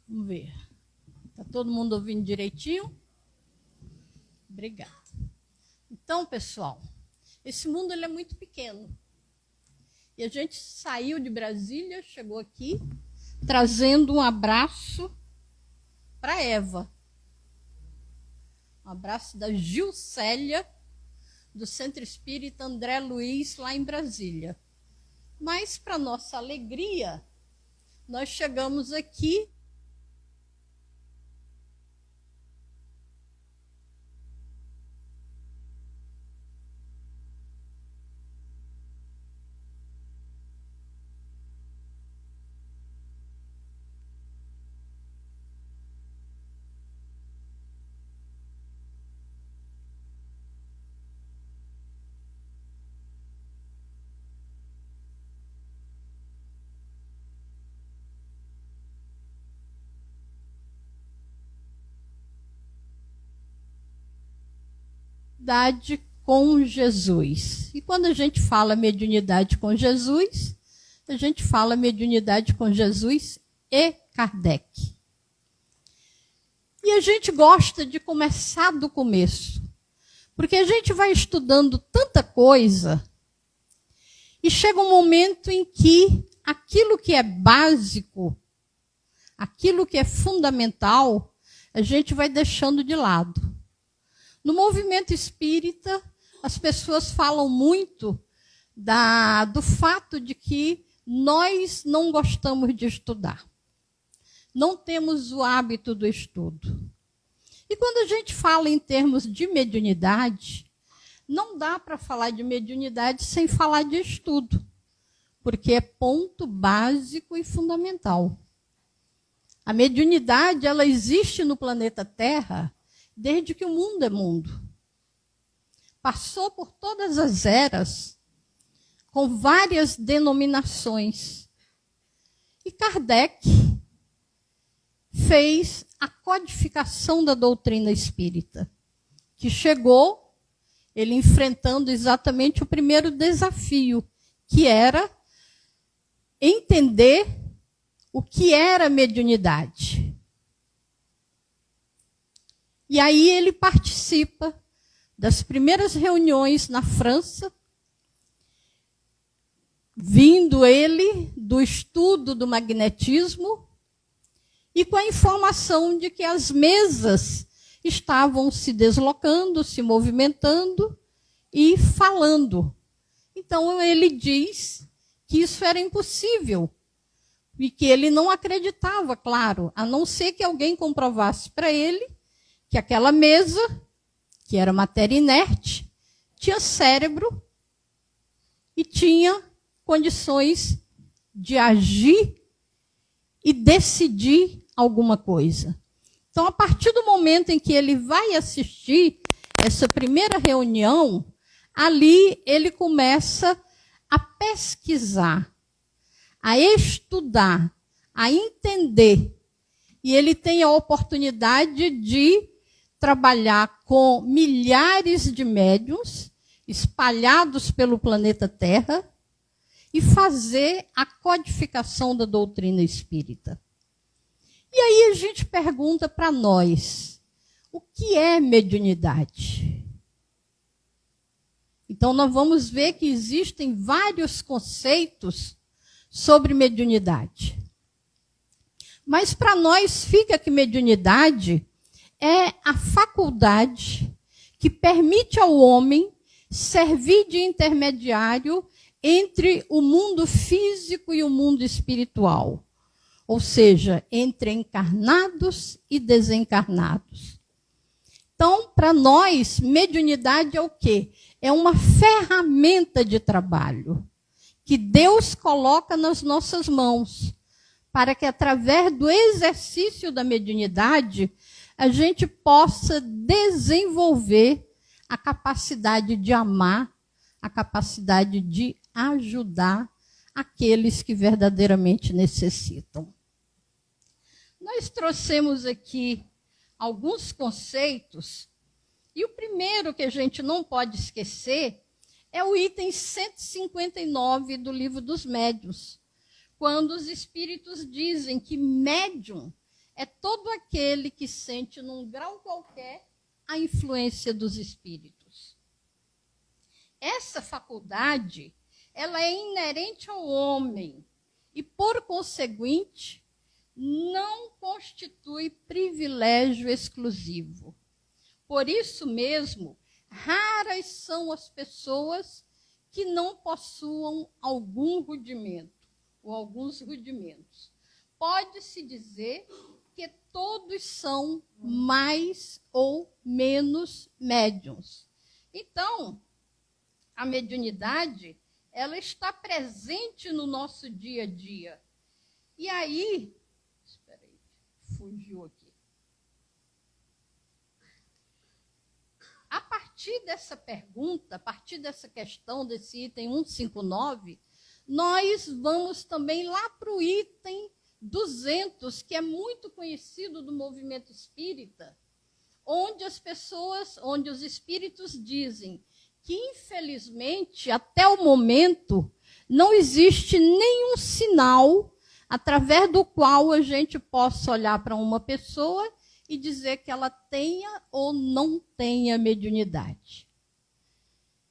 Vamos ver. Está todo mundo ouvindo direitinho? Obrigada. Então, pessoal, esse mundo ele é muito pequeno. E a gente saiu de Brasília, chegou aqui, trazendo um abraço para Eva. Um abraço da Gilcélia, do Centro Espírita André Luiz, lá em Brasília. Mas, para nossa alegria, nós chegamos aqui com Jesus. E quando a gente fala mediunidade com Jesus, a gente fala mediunidade com Jesus e Kardec. E a gente gosta de começar do começo, porque a gente vai estudando tanta coisa e chega um momento em que aquilo que é básico, aquilo que é fundamental, a gente vai deixando de lado. No movimento espírita, as pessoas falam muito do fato de que nós não gostamos de estudar. Não temos o hábito do estudo. E quando a gente fala em termos de mediunidade, não dá para falar de mediunidade sem falar de estudo, porque é ponto básico e fundamental. A mediunidade, ela existe no planeta Terra desde que o mundo é mundo. Passou por todas as eras, com várias denominações. E Kardec fez a codificação da doutrina espírita, que chegou, ele enfrentando exatamente o primeiro desafio, que era entender o que era mediunidade. E aí ele participa das primeiras reuniões na França, vindo ele do estudo do magnetismo e com a informação de que as mesas estavam se deslocando, se movimentando e falando. Então ele diz que isso era impossível e que ele não acreditava, claro, a não ser que alguém comprovasse para ele que aquela mesa, que era matéria inerte, tinha cérebro e tinha condições de agir e decidir alguma coisa. Então, a partir do momento em que ele vai assistir essa primeira reunião, ali ele começa a pesquisar, a estudar, a entender. E ele tem a oportunidade de trabalhar com milhares de médiuns espalhados pelo planeta Terra e fazer a codificação da doutrina espírita. E aí a gente pergunta para nós, o que é mediunidade? Então nós vamos ver que existem vários conceitos sobre mediunidade. Mas para nós fica que mediunidade é a faculdade que permite ao homem servir de intermediário entre o mundo físico e o mundo espiritual. Ou seja, entre encarnados e desencarnados. Então, para nós, mediunidade é o quê? É uma ferramenta de trabalho que Deus coloca nas nossas mãos, para que através do exercício da mediunidade, a gente possa desenvolver a capacidade de amar, a capacidade de ajudar aqueles que verdadeiramente necessitam. Nós trouxemos aqui alguns conceitos, e o primeiro que a gente não pode esquecer é o item 159 do Livro dos Médiuns, quando os espíritos dizem que médium é todo aquele que sente, num grau qualquer, a influência dos espíritos. Essa faculdade, ela é inerente ao homem e, por conseguinte, não constitui privilégio exclusivo. Por isso mesmo, raras são as pessoas que não possuam algum rudimento, ou alguns rudimentos. Pode-se dizer que todos são mais ou menos médiuns. Então, a mediunidade, ela está presente no nosso dia a dia. E aí, espera aí, fugiu aqui. A partir dessa pergunta, a partir dessa questão, desse item 159, nós vamos também lá para o item 200, que é muito conhecido do movimento espírita, onde os espíritos dizem que, infelizmente, até o momento, não existe nenhum sinal através do qual a gente possa olhar para uma pessoa e dizer que ela tenha ou não tenha mediunidade.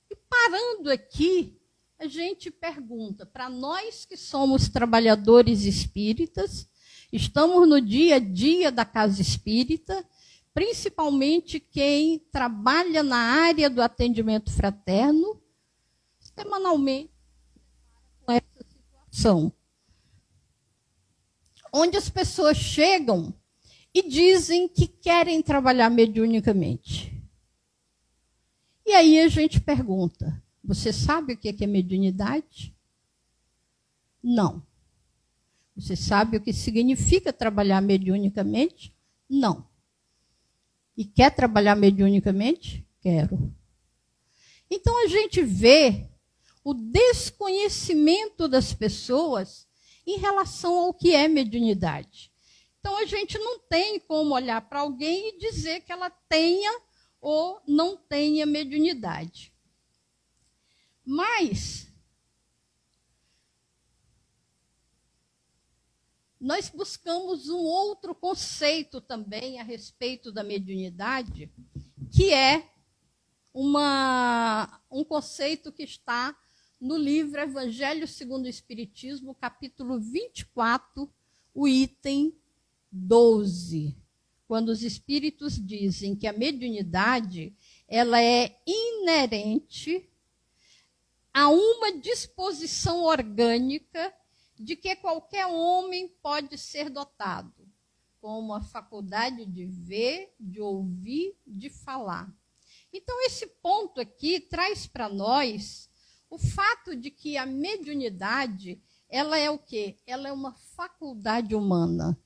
E parando aqui, a gente pergunta, para nós que somos trabalhadores espíritas, estamos no dia a dia da casa espírita, principalmente quem trabalha na área do atendimento fraterno, semanalmente com essa situação, onde as pessoas chegam e dizem que querem trabalhar mediunicamente. E aí a gente pergunta, você sabe o que é mediunidade? Não. Você sabe o que significa trabalhar mediunicamente? Não. E quer trabalhar mediunicamente? Quero. Então a gente vê o desconhecimento das pessoas em relação ao que é mediunidade. Então a gente não tem como olhar para alguém e dizer que ela tenha ou não tenha mediunidade. Mas nós buscamos um outro conceito também a respeito da mediunidade, que é um conceito que está no livro Evangelho segundo o Espiritismo, capítulo 24, o item 12, quando os espíritos dizem que a mediunidade ela é inerente a uma disposição orgânica de que qualquer homem pode ser dotado, como a faculdade de ver, de ouvir, de falar. Então, esse ponto aqui traz para nós o fato de que a mediunidade, ela é o quê? Ela é uma faculdade humana.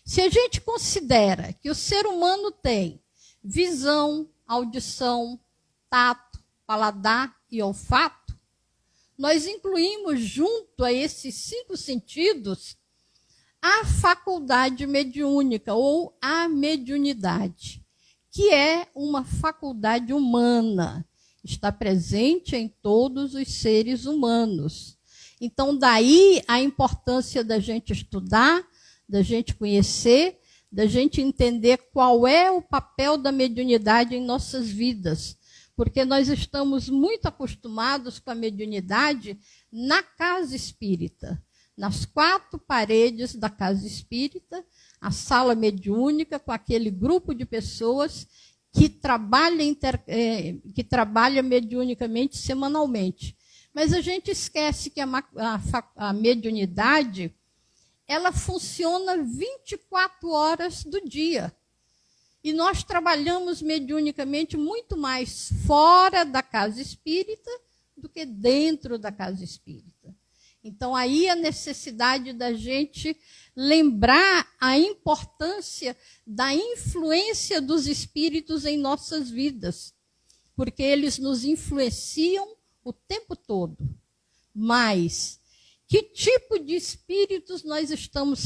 Se a gente considera que o ser humano tem visão, audição, tato, paladar e olfato, nós incluímos junto a esses 5 sentidos a faculdade mediúnica ou a mediunidade, que é uma faculdade humana, está presente em todos os seres humanos. Então, daí a importância da gente estudar, da gente conhecer, da gente entender qual é o papel da mediunidade em nossas vidas. Porque nós estamos muito acostumados com a mediunidade na casa espírita, nas 4 paredes da casa espírita, a sala mediúnica, com aquele grupo de pessoas que trabalha mediunicamente semanalmente. Mas a gente esquece que a mediunidade ela funciona 24 horas do dia. E nós trabalhamos mediunicamente muito mais fora da casa espírita do que dentro da casa espírita. Então, aí a necessidade da gente lembrar a importância da influência dos espíritos em nossas vidas, porque eles nos influenciam o tempo todo. Mas, que tipo de espíritos nós estamos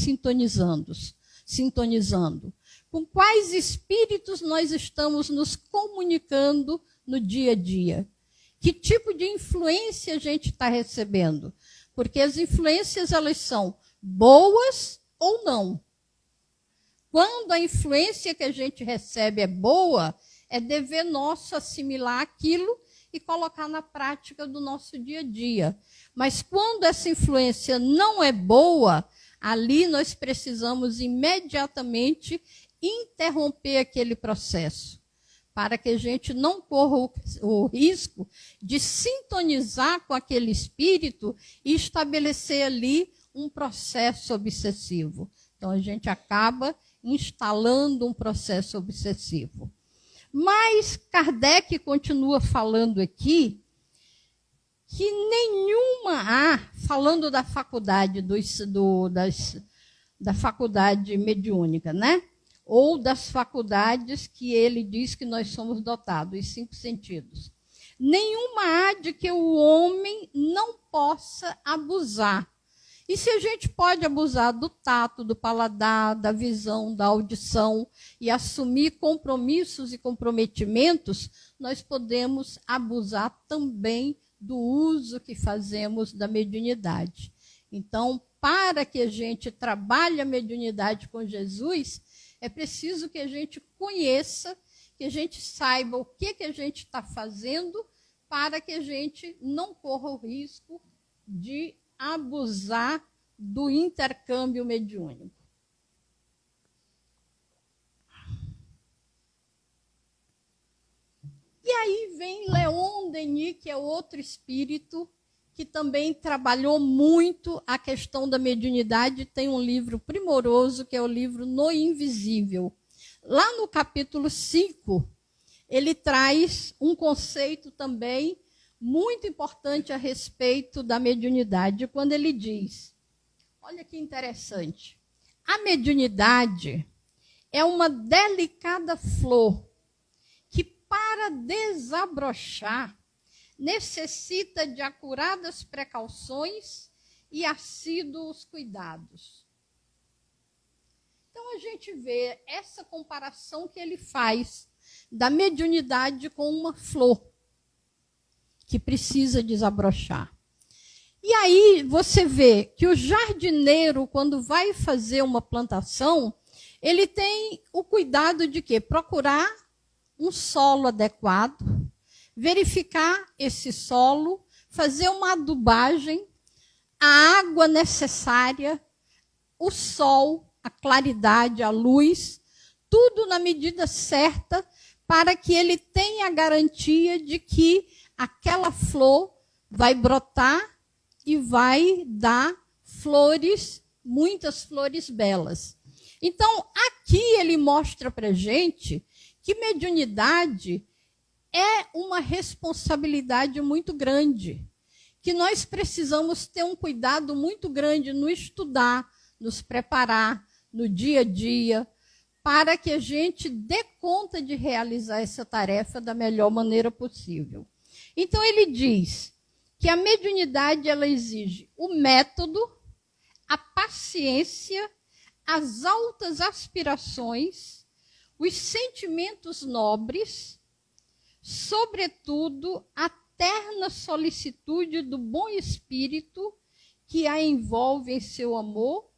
sintonizando? Com quais espíritos nós estamos nos comunicando no dia a dia? Que tipo de influência a gente está recebendo? Porque as influências, elas são boas ou não. quando a influência que a gente recebe é boa, é dever nosso assimilar aquilo e colocar na prática do nosso dia a dia. Mas quando essa influência não é boa, ali nós precisamos imediatamente interromper aquele processo, para que a gente não corra o risco de sintonizar com aquele espírito e estabelecer ali um processo obsessivo. Então, a gente acaba instalando um processo obsessivo. Mas Kardec continua falando aqui que falando da faculdade, da faculdade mediúnica, né? Ou das faculdades que ele diz que nós somos dotados, os 5 sentidos. Nenhuma há de que o homem não possa abusar. E se a gente pode abusar do tato, do paladar, da visão, da audição e assumir compromissos e comprometimentos, nós podemos abusar também do uso que fazemos da mediunidade. Então, para que a gente trabalhe a mediunidade com Jesus, é preciso que a gente conheça, que a gente saiba o que a gente está fazendo, para que a gente não corra o risco de abusar do intercâmbio mediúnico. E aí vem Leon Denis, que é outro espírito que também trabalhou muito a questão da mediunidade, tem um livro primoroso, que é o livro No Invisível. Lá no capítulo 5, ele traz um conceito também muito importante a respeito da mediunidade, quando ele diz, olha que interessante, a mediunidade é uma delicada flor que, para desabrochar, necessita de acuradas precauções e assíduos cuidados. Então, a gente vê essa comparação que ele faz da mediunidade com uma flor que precisa desabrochar. E aí você vê que o jardineiro, quando vai fazer uma plantação, ele tem o cuidado de quê? Procurar um solo adequado, verificar esse solo, fazer uma adubagem, a água necessária, o sol, a claridade, a luz, tudo na medida certa para que ele tenha a garantia de que aquela flor vai brotar e vai dar flores, muitas flores belas. Então, aqui ele mostra para a gente que mediunidade é uma responsabilidade muito grande, que nós precisamos ter um cuidado muito grande no estudar, nos preparar no dia a dia, para que a gente dê conta de realizar essa tarefa da melhor maneira possível. Então ele diz que a mediunidade ela exige o método, a paciência, as altas aspirações, os sentimentos nobres, sobretudo, a terna solicitude do bom espírito que a envolve em seu amor,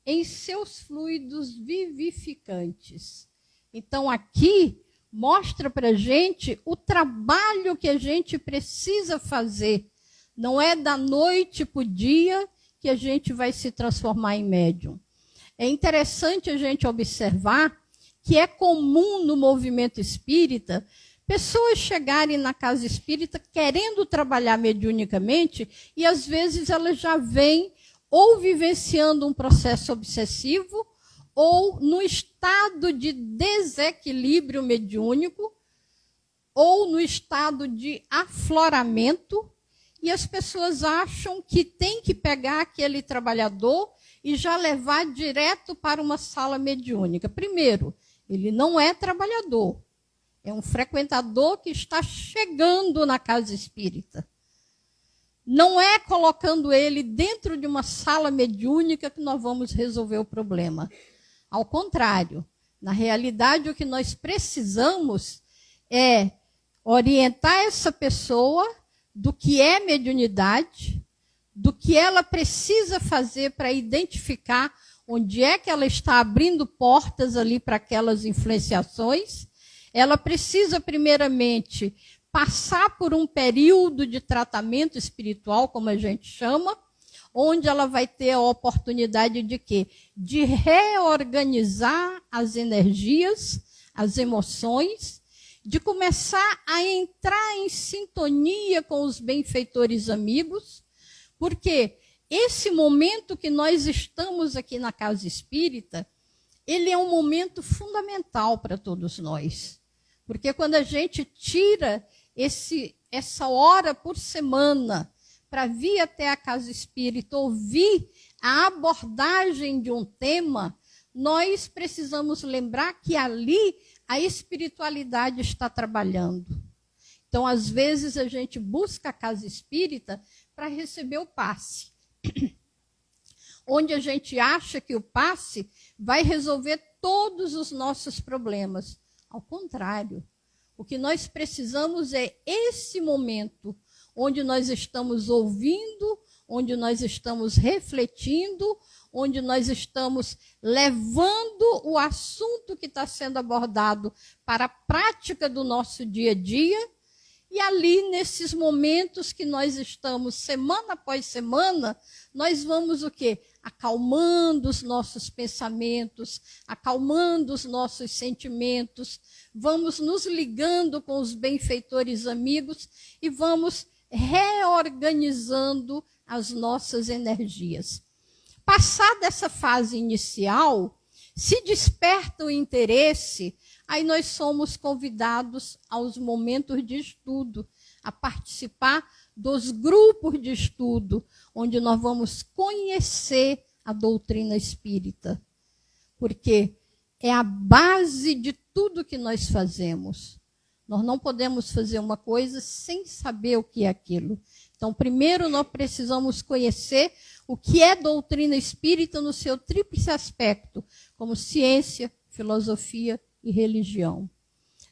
em seus fluidos vivificantes. Então, aqui, mostra para a gente o trabalho que a gente precisa fazer. Não é da noite para o dia que a gente vai se transformar em médium. É interessante a gente observar que é comum no movimento espírita pessoas chegarem na casa espírita querendo trabalhar mediunicamente e, às vezes, elas já vêm ou vivenciando um processo obsessivo ou no estado de desequilíbrio mediúnico ou no estado de afloramento, e as pessoas acham que tem que pegar aquele trabalhador e já levar direto para uma sala mediúnica. Primeiro, ele não é trabalhador. É um frequentador que está chegando na casa espírita. Não é colocando ele dentro de uma sala mediúnica que nós vamos resolver o problema. Ao contrário, na realidade, o que nós precisamos é orientar essa pessoa do que é mediunidade, do que ela precisa fazer para identificar onde é que ela está abrindo portas ali para aquelas influenciações. Ela precisa, primeiramente, passar por um período de tratamento espiritual, como a gente chama, onde ela vai ter a oportunidade de quê? De reorganizar as energias, as emoções, de começar a entrar em sintonia com os benfeitores amigos, porque esse momento que nós estamos aqui na Casa Espírita, ele é um momento fundamental para todos nós. Porque quando a gente tira essa hora por semana para vir até a Casa Espírita, ouvir a abordagem de um tema, nós precisamos lembrar que ali a espiritualidade está trabalhando. Então, às vezes, a gente busca a Casa Espírita para receber o passe. Onde a gente acha que o passe vai resolver todos os nossos problemas. Ao contrário, o que nós precisamos é esse momento onde nós estamos ouvindo, onde nós estamos refletindo, onde nós estamos levando o assunto que está sendo abordado para a prática do nosso dia a dia. E ali, nesses momentos que nós estamos, semana após semana, nós vamos o quê? Acalmando os nossos pensamentos, acalmando os nossos sentimentos, vamos nos ligando com os benfeitores amigos e vamos reorganizando as nossas energias. Passada essa fase inicial, se desperta o interesse, aí nós somos convidados aos momentos de estudo, a participar dos grupos de estudo, onde nós vamos conhecer a doutrina espírita. Porque é a base de tudo que nós fazemos. Nós não podemos fazer uma coisa sem saber o que é aquilo. Então, primeiro nós precisamos conhecer o que é doutrina espírita no seu tríplice aspecto, como ciência, filosofia e religião.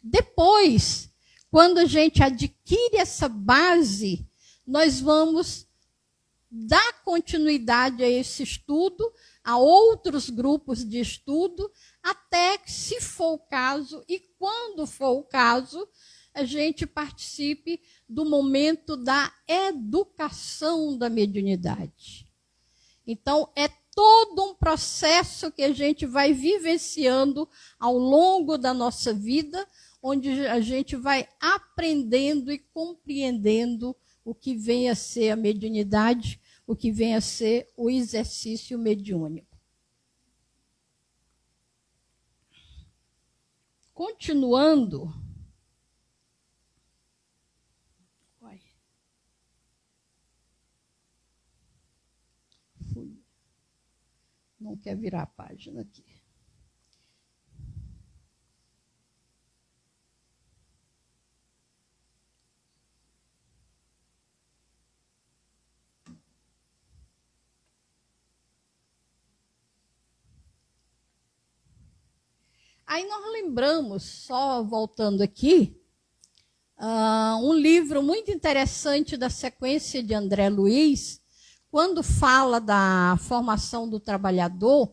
Depois, quando a gente adquire essa base, nós vamos dar continuidade a esse estudo, a outros grupos de estudo, até que, se for o caso, e quando for o caso, a gente participe do momento da educação da mediunidade. Então, é todo um processo que a gente vai vivenciando ao longo da nossa vida, onde a gente vai aprendendo e compreendendo o que vem a ser a mediunidade, o que vem a ser o exercício mediúnico. Continuando. Não quer virar a página aqui. Aí nós lembramos, só voltando aqui, um livro muito interessante da sequência de André Luiz, quando fala da formação do trabalhador.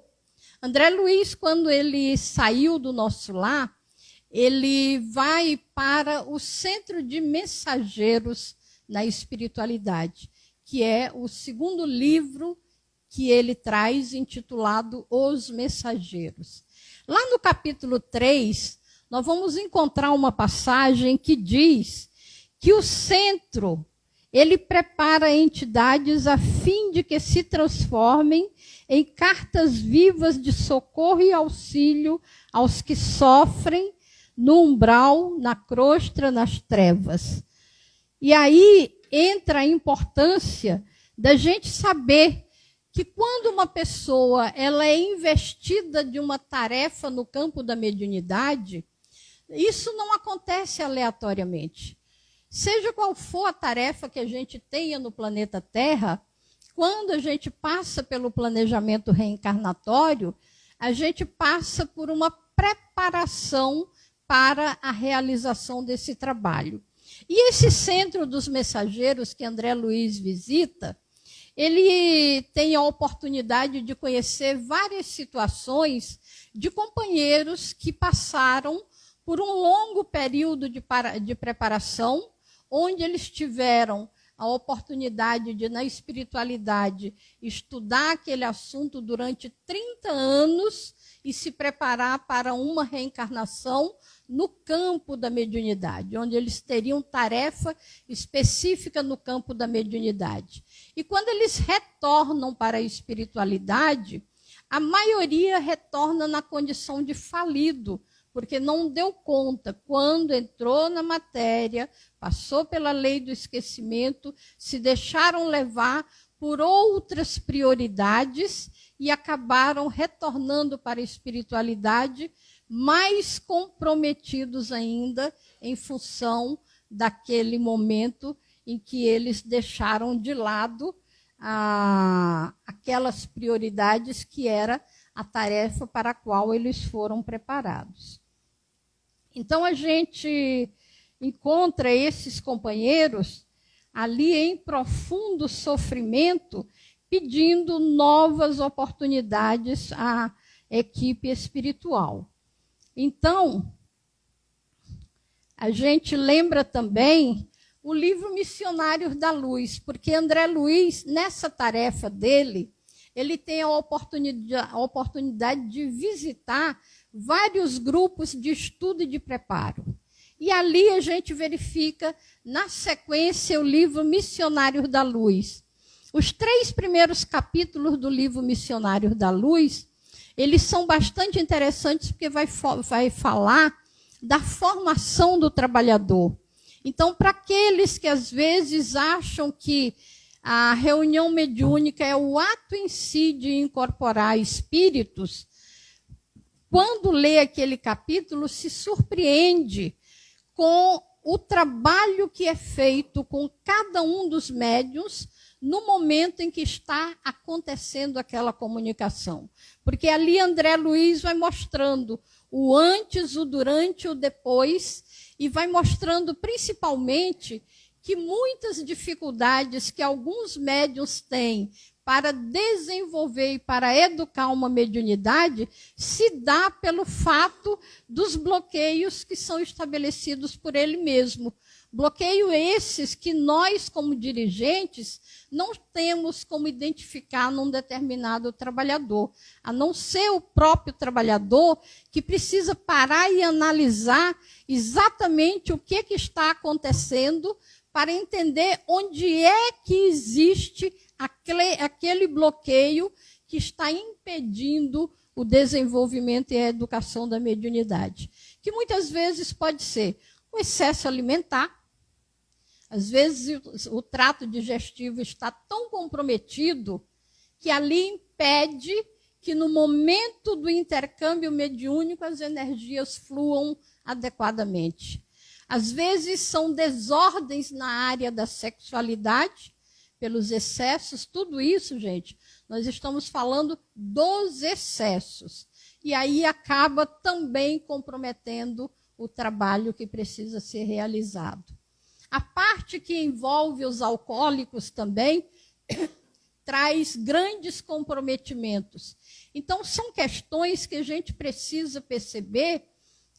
André Luiz, quando ele saiu do nosso lar, ele vai para o Centro de Mensageiros na Espiritualidade, que é o segundo livro que ele traz, intitulado Os Mensageiros. Lá no capítulo 3, nós vamos encontrar uma passagem que diz que o centro, ele prepara entidades a fim de que se transformem em cartas vivas de socorro e auxílio aos que sofrem no umbral, na crosta, nas trevas. E aí entra a importância da gente saber que quando uma pessoa ela é investida de uma tarefa no campo da mediunidade, isso não acontece aleatoriamente. Seja qual for a tarefa que a gente tenha no planeta Terra, quando a gente passa pelo planejamento reencarnatório, a gente passa por uma preparação para a realização desse trabalho. E esse Centro dos Mensageiros que André Luiz visita, ele tem a oportunidade de conhecer várias situações de companheiros que passaram por um longo período de preparação, onde eles tiveram a oportunidade de, na espiritualidade, estudar aquele assunto durante 30 anos e se preparar para uma reencarnação no campo da mediunidade, onde eles teriam tarefa específica no campo da mediunidade. E quando eles retornam para a espiritualidade, a maioria retorna na condição de falido, porque não deu conta, quando entrou na matéria, passou pela lei do esquecimento, se deixaram levar por outras prioridades e acabaram retornando para a espiritualidade mais comprometidos ainda em função daquele momento em que eles deixaram de lado aquelas prioridades que era a tarefa para a qual eles foram preparados. Então, a gente encontra esses companheiros ali em profundo sofrimento, pedindo novas oportunidades à equipe espiritual. Então, a gente lembra também o livro Missionários da Luz, porque André Luiz, nessa tarefa dele, ele tem a oportunidade de visitar vários grupos de estudo e de preparo. E ali a gente verifica, na sequência, o livro Missionários da Luz. Os 3 primeiros capítulos do livro Missionários da Luz, eles são bastante interessantes, porque vai falar da formação do trabalhador. Então, para aqueles que às vezes acham que a reunião mediúnica é o ato em si de incorporar espíritos, quando lê aquele capítulo, se surpreende com o trabalho que é feito com cada um dos médiuns no momento em que está acontecendo aquela comunicação. Porque ali André Luiz vai mostrando o antes, o durante, o depois, e vai mostrando principalmente que muitas dificuldades que alguns médiuns têm para desenvolver e para educar uma mediunidade se dá pelo fato dos bloqueios que são estabelecidos por ele mesmo. Bloqueio esses que nós, como dirigentes, não temos como identificar num determinado trabalhador, a não ser o próprio trabalhador que precisa parar e analisar exatamente o que está acontecendo para entender onde é que existe aquele bloqueio que está impedindo o desenvolvimento e a educação da mediunidade. Que muitas vezes pode ser o excesso alimentar. Às vezes o trato digestivo está tão comprometido que ali impede que no momento do intercâmbio mediúnico as energias fluam adequadamente. Às vezes são desordens na área da sexualidade, pelos excessos, tudo isso, gente, nós estamos falando dos excessos. E aí acaba também comprometendo o trabalho que precisa ser realizado. A parte que envolve os alcoólicos também traz grandes comprometimentos. Então, são questões que a gente precisa perceber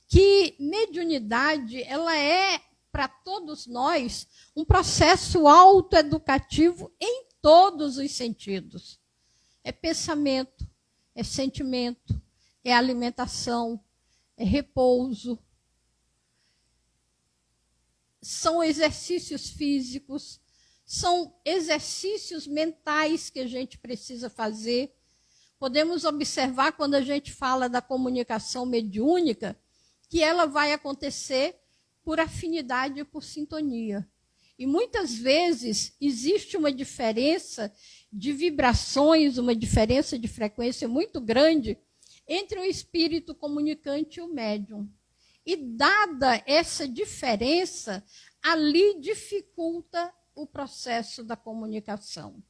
que mediunidade, ela é, para todos nós, um processo autoeducativo em todos os sentidos. É pensamento, é sentimento, é alimentação, é repouso, são exercícios físicos, são exercícios mentais que a gente precisa fazer. Podemos observar, quando a gente fala da comunicação mediúnica, que ela vai acontecer por afinidade e por sintonia. E muitas vezes existe uma diferença de vibrações, uma diferença de frequência muito grande entre o espírito comunicante e o médium. E dada essa diferença, ali dificulta o processo da comunicação.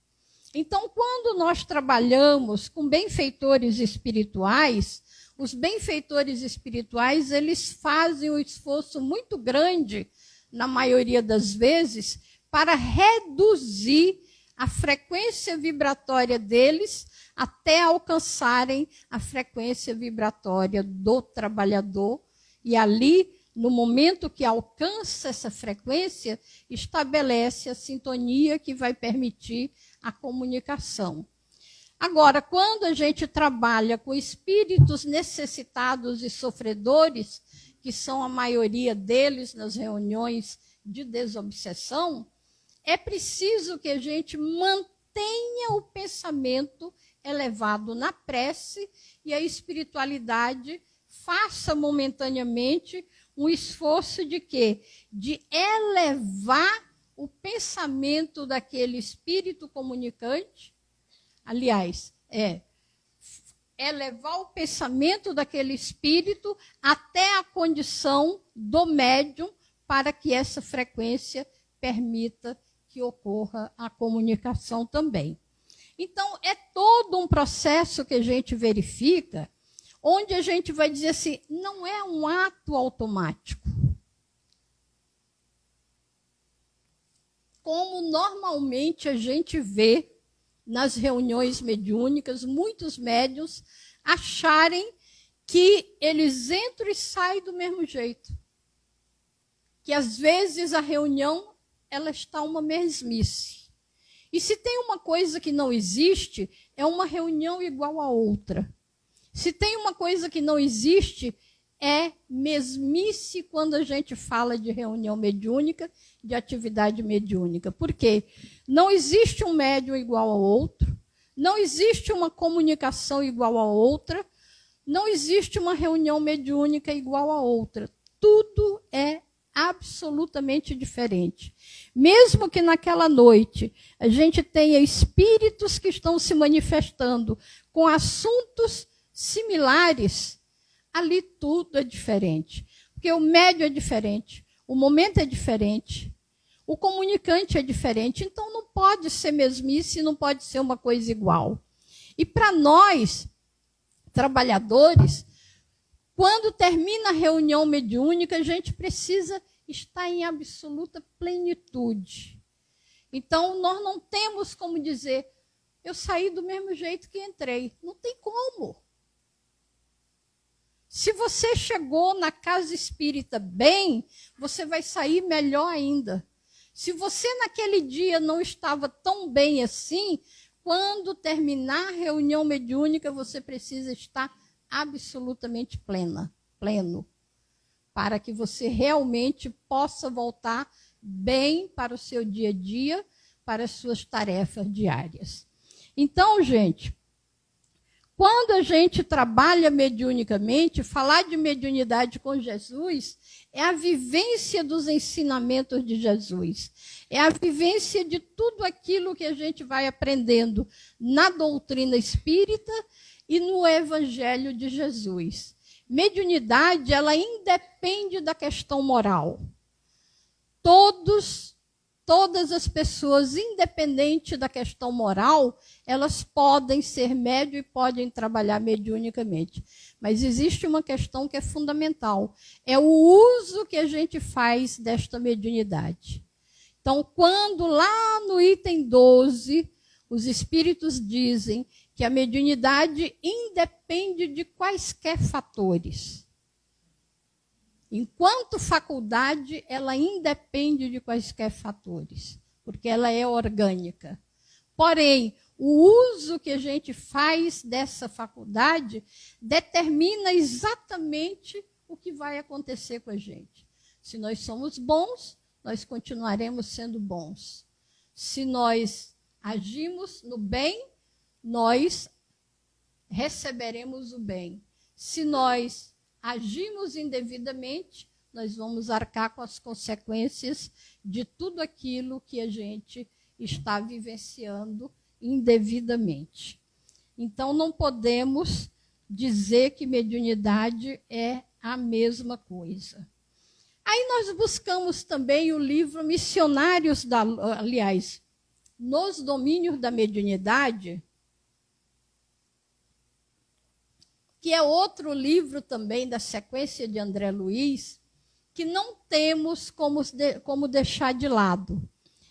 Então, quando nós trabalhamos com benfeitores espirituais, os benfeitores espirituais, eles fazem um esforço muito grande, na maioria das vezes, para reduzir a frequência vibratória deles até alcançarem a frequência vibratória do trabalhador. E ali, no momento que alcança essa frequência, estabelece a sintonia que vai permitir a comunicação. Agora, quando a gente trabalha com espíritos necessitados e sofredores, que são a maioria deles nas reuniões de desobsessão, é preciso que a gente mantenha o pensamento elevado na prece e a espiritualidade faça momentaneamente um esforço de quê? De elevar o pensamento daquele espírito comunicante. Aliás, elevar o pensamento daquele espírito até a condição do médium para que essa frequência permita que ocorra a comunicação também. Então, é todo um processo que a gente verifica, onde a gente vai dizer assim, não é um ato automático. Como normalmente a gente vê nas reuniões mediúnicas, muitos médiuns acharem que eles entram e saem do mesmo jeito. Que às vezes a reunião ela está uma mesmice. E se tem uma coisa que não existe, é uma reunião igual a outra. Se tem uma coisa que não existe, é mesmice quando a gente fala de reunião mediúnica, de atividade mediúnica. Por quê? Não existe um médium igual ao outro, não existe uma comunicação igual a outra, não existe uma reunião mediúnica igual a outra. Tudo é absolutamente diferente. Mesmo que naquela noite a gente tenha espíritos que estão se manifestando com assuntos similares, ali tudo é diferente. Porque o médium é diferente, o momento é diferente, o comunicante é diferente. Então não pode ser mesmice, não pode ser uma coisa igual. E para nós, trabalhadores, quando termina a reunião mediúnica, a gente precisa estar em absoluta plenitude. Então, nós não temos como dizer, eu saí do mesmo jeito que entrei. Não tem como. Se você chegou na casa espírita bem, você vai sair melhor ainda. Se você naquele dia não estava tão bem assim, quando terminar a reunião mediúnica, você precisa estar absolutamente pleno, para que você realmente possa voltar bem para o seu dia a dia, para as suas tarefas diárias. Então, gente, quando a gente trabalha mediunicamente, falar de mediunidade com Jesus é a vivência dos ensinamentos de Jesus. É a vivência de tudo aquilo que a gente vai aprendendo na doutrina espírita e no Evangelho de Jesus. Mediunidade, ela independe da questão moral. Todas as pessoas, independente da questão moral, elas podem ser médium e podem trabalhar mediunicamente. Mas existe uma questão que é fundamental. É o uso que a gente faz desta mediunidade. Então, quando lá no item 12, os espíritos dizem que a mediunidade independe de quaisquer fatores. Enquanto faculdade, ela independe de quaisquer fatores, porque ela é orgânica. Porém, o uso que a gente faz dessa faculdade determina exatamente o que vai acontecer com a gente. Se nós somos bons, nós continuaremos sendo bons. Se nós agimos no bem, nós receberemos o bem. Se nós agimos indevidamente, nós vamos arcar com as consequências de tudo aquilo que a gente está vivenciando indevidamente. Então, não podemos dizer que mediunidade é a mesma coisa. Aí nós buscamos também o livro Missionários, aliás, nos Domínios da Mediunidade, que é outro livro também da sequência de André Luiz, que não temos como deixar de lado.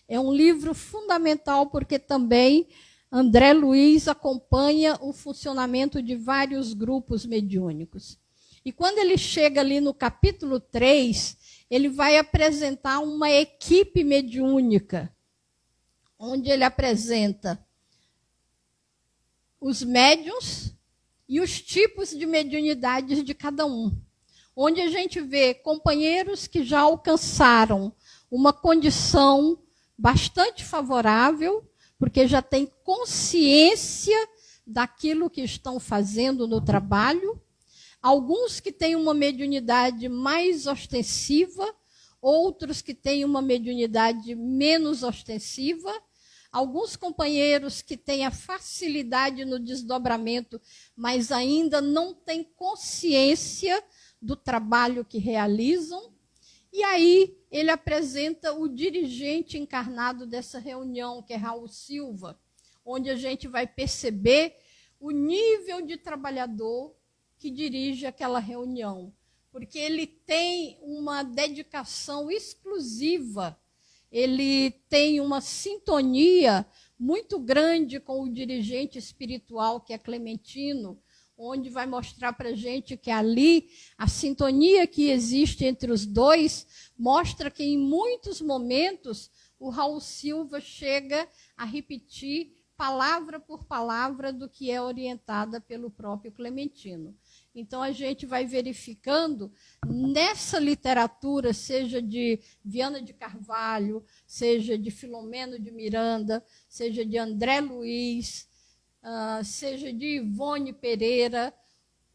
É um livro fundamental porque também André Luiz acompanha o funcionamento de vários grupos mediúnicos. E quando ele chega ali no capítulo 3, ele vai apresentar uma equipe mediúnica, onde ele apresenta os médiuns e os tipos de mediunidades de cada um. Onde a gente vê companheiros que já alcançaram uma condição bastante favorável, porque já têm consciência daquilo que estão fazendo no trabalho. Alguns que têm uma mediunidade mais ostensiva, outros que têm uma mediunidade menos ostensiva, alguns companheiros que têm a facilidade no desdobramento, mas ainda não têm consciência do trabalho que realizam. E aí ele apresenta o dirigente encarnado dessa reunião, que é Raul Silva, onde a gente vai perceber o nível de trabalhador que dirige aquela reunião, porque ele tem uma dedicação exclusiva, ele tem uma sintonia muito grande com o dirigente espiritual, que é Clementino, onde vai mostrar para a gente que ali a sintonia que existe entre os dois mostra que em muitos momentos o Raul Silva chega a repetir palavra por palavra do que é orientada pelo próprio Clementino. Então, a gente vai verificando nessa literatura, seja de Viana de Carvalho, seja de Filomeno de Miranda, seja de André Luiz, seja de Ivone Pereira,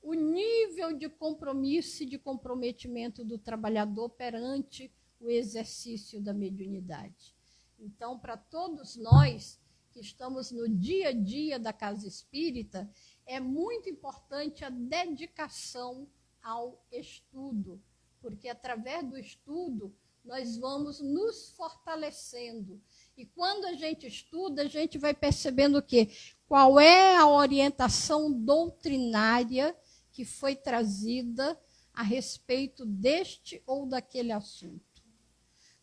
o nível de compromisso e de comprometimento do trabalhador perante o exercício da mediunidade. Então, para todos nós que estamos no dia a dia da casa espírita, é muito importante a dedicação ao estudo, porque através do estudo nós vamos nos fortalecendo. E quando a gente estuda, a gente vai percebendo o quê? Qual é a orientação doutrinária que foi trazida a respeito deste ou daquele assunto.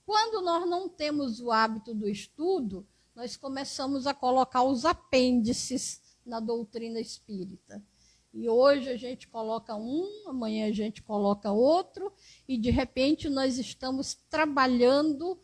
Quando nós não temos o hábito do estudo, nós começamos a colocar os apêndices na doutrina espírita. E hoje a gente coloca um, amanhã a gente coloca outro, e de repente nós estamos trabalhando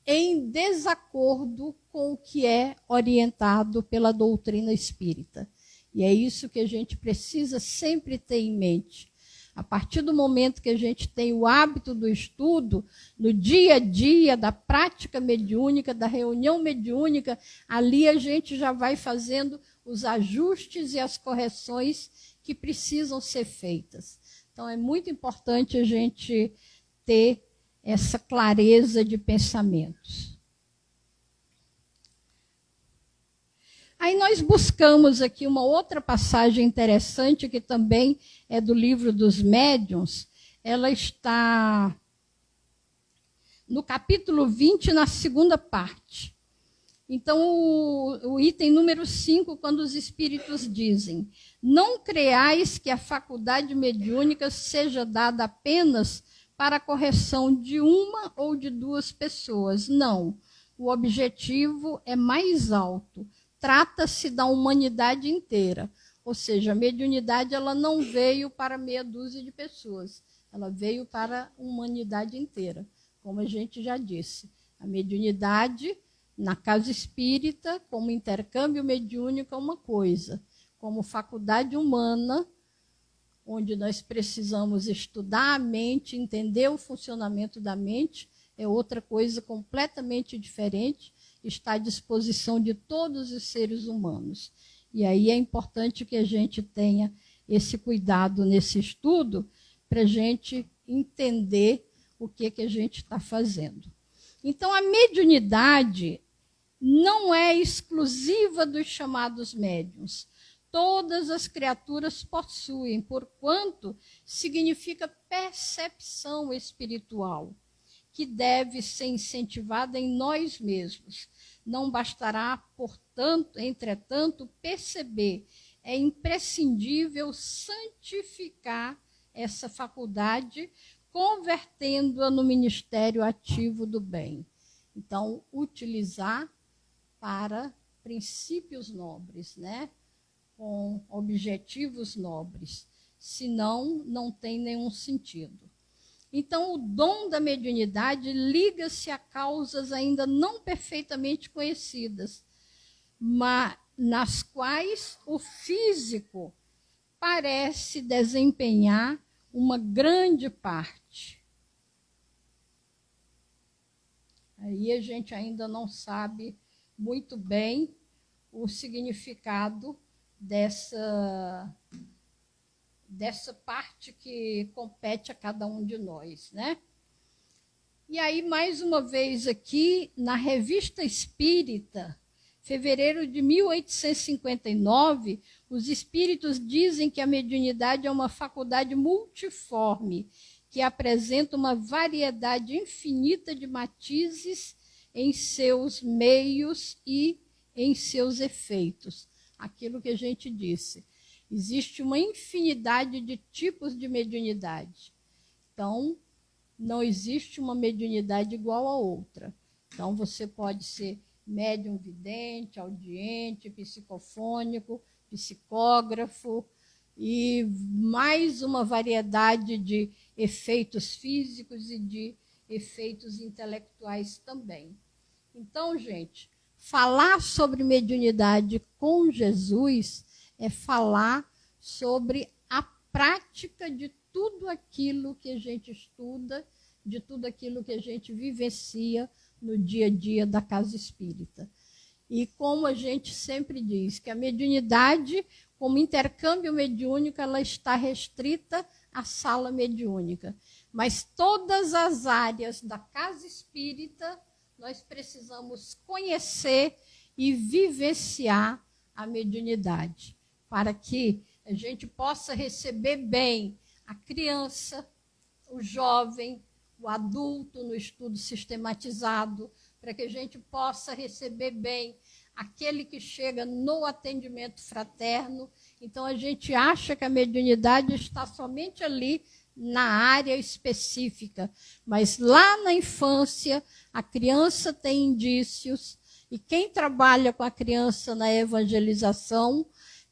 em desacordo com o que é orientado pela doutrina espírita. E é isso que a gente precisa sempre ter em mente. A partir do momento que a gente tem o hábito do estudo, no dia a dia, da prática mediúnica, da reunião mediúnica, ali a gente já vai fazendo os ajustes e as correções que precisam ser feitas. Então, é muito importante a gente ter essa clareza de pensamentos. Aí nós buscamos aqui uma outra passagem interessante, que também é do livro dos médiuns. Ela está no capítulo 20, na segunda parte. Então, o item número 5, quando os espíritos dizem: não creais que a faculdade mediúnica seja dada apenas para a correção de uma ou de duas pessoas. Não, o objetivo é mais alto. Trata-se da humanidade inteira. Ou seja, a mediunidade ela não veio para meia dúzia de pessoas. Ela veio para a humanidade inteira. Como a gente já disse, a mediunidade na casa espírita, como intercâmbio mediúnico, é uma coisa. Como faculdade humana, onde nós precisamos estudar a mente, entender o funcionamento da mente, é outra coisa completamente diferente, está à disposição de todos os seres humanos. E aí é importante que a gente tenha esse cuidado nesse estudo, para a gente entender o que a gente está fazendo. Então, a mediunidade não é exclusiva dos chamados médiuns. Todas as criaturas possuem, porquanto significa percepção espiritual, que deve ser incentivada em nós mesmos. Não bastará, portanto, entretanto, perceber. É imprescindível santificar essa faculdade, convertendo-a no ministério ativo do bem. Então, utilizar para princípios nobres, né? Com objetivos nobres. Senão, não tem nenhum sentido. Então, o dom da mediunidade liga-se a causas ainda não perfeitamente conhecidas, mas nas quais o físico parece desempenhar uma grande parte. Aí a gente ainda não sabe muito bem o significado dessa parte que compete a cada um de nós, né? E aí, mais uma vez aqui, na Revista Espírita, fevereiro de 1859, os espíritos dizem que a mediunidade é uma faculdade multiforme, que apresenta uma variedade infinita de matizes em seus meios e em seus efeitos. Aquilo que a gente disse. Existe uma infinidade de tipos de mediunidade. Então, não existe uma mediunidade igual a outra. Então, você pode ser médium vidente, audiente, psicofônico, psicógrafo e mais uma variedade de efeitos físicos e de efeitos intelectuais também. Então, gente, falar sobre mediunidade com Jesus é falar sobre a prática de tudo aquilo que a gente estuda, de tudo aquilo que a gente vivencia no dia a dia da casa espírita. E como a gente sempre diz, que a mediunidade, como intercâmbio mediúnico, ela está restrita à sala mediúnica. Mas todas as áreas da casa espírita, nós precisamos conhecer e vivenciar a mediunidade, para que a gente possa receber bem a criança, o jovem, o adulto no estudo sistematizado, para que a gente possa receber bem aquele que chega no atendimento fraterno. Então, a gente acha que a mediunidade está somente ali na área específica, mas lá na infância, a criança tem indícios, e quem trabalha com a criança na evangelização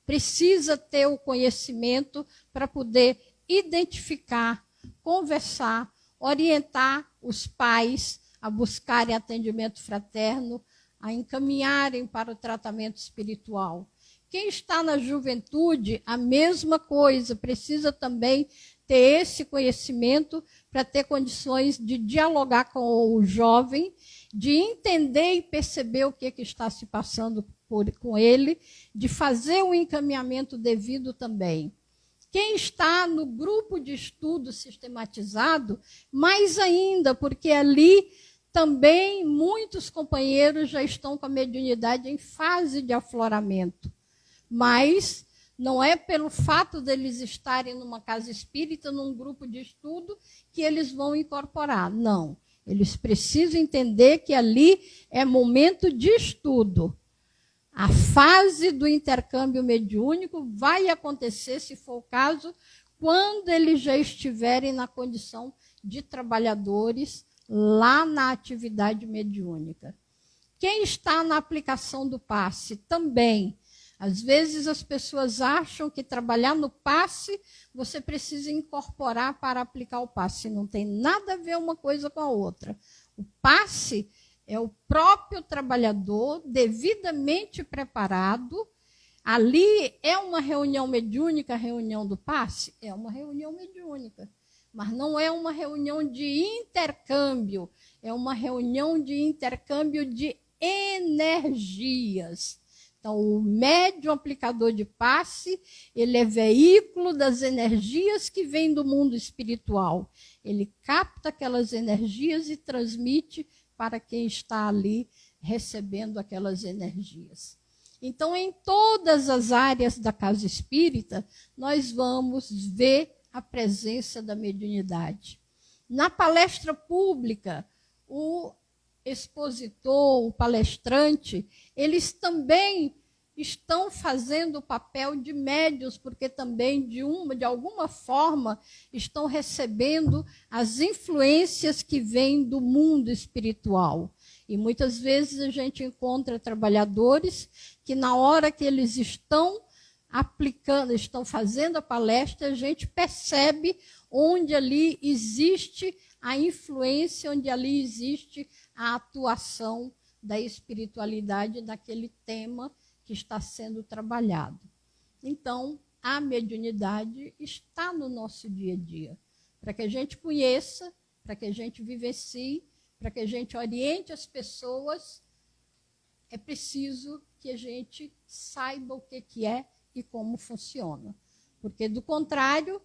precisa ter o conhecimento para poder identificar, conversar, orientar os pais a buscarem atendimento fraterno, a encaminharem para o tratamento espiritual. Quem está na juventude, a mesma coisa, precisa também ter esse conhecimento para ter condições de dialogar com o jovem, de entender e perceber o que está se passando com ele, de fazer o encaminhamento devido também. Quem está no grupo de estudo sistematizado, mais ainda, porque ali também muitos companheiros já estão com a mediunidade em fase de afloramento. Mas não é pelo fato deles estarem numa casa espírita, num grupo de estudo, que eles vão incorporar. Não. Eles precisam entender que ali é momento de estudo. A fase do intercâmbio mediúnico vai acontecer, se for o caso, quando eles já estiverem na condição de trabalhadores lá na atividade mediúnica. Quem está na aplicação do passe também. Às vezes as pessoas acham que trabalhar no passe, você precisa incorporar para aplicar o passe. Não tem nada a ver uma coisa com a outra. O passe é o próprio trabalhador devidamente preparado. Ali é uma reunião mediúnica, a reunião do passe? É uma reunião mediúnica. Mas não é uma reunião de intercâmbio, é uma reunião de intercâmbio de energias. Então, o médium aplicador de passe, ele é veículo das energias que vêm do mundo espiritual. Ele capta aquelas energias e transmite para quem está ali recebendo aquelas energias. Então, em todas as áreas da casa espírita, nós vamos ver a presença da mediunidade. Na palestra pública, o expositor, o palestrante, eles também estão fazendo o papel de médiuns, porque também, de alguma forma, estão recebendo as influências que vêm do mundo espiritual. E muitas vezes a gente encontra trabalhadores que na hora que eles estão aplicando, estão fazendo a palestra, a gente percebe onde ali existe a influência, onde ali existe a atuação da espiritualidade naquele tema que está sendo trabalhado. Então, a mediunidade está no nosso dia a dia, para que a gente conheça, para que a gente vivencie, para que a gente oriente as pessoas, é preciso que a gente saiba o que é e como funciona. Porque, do contrário,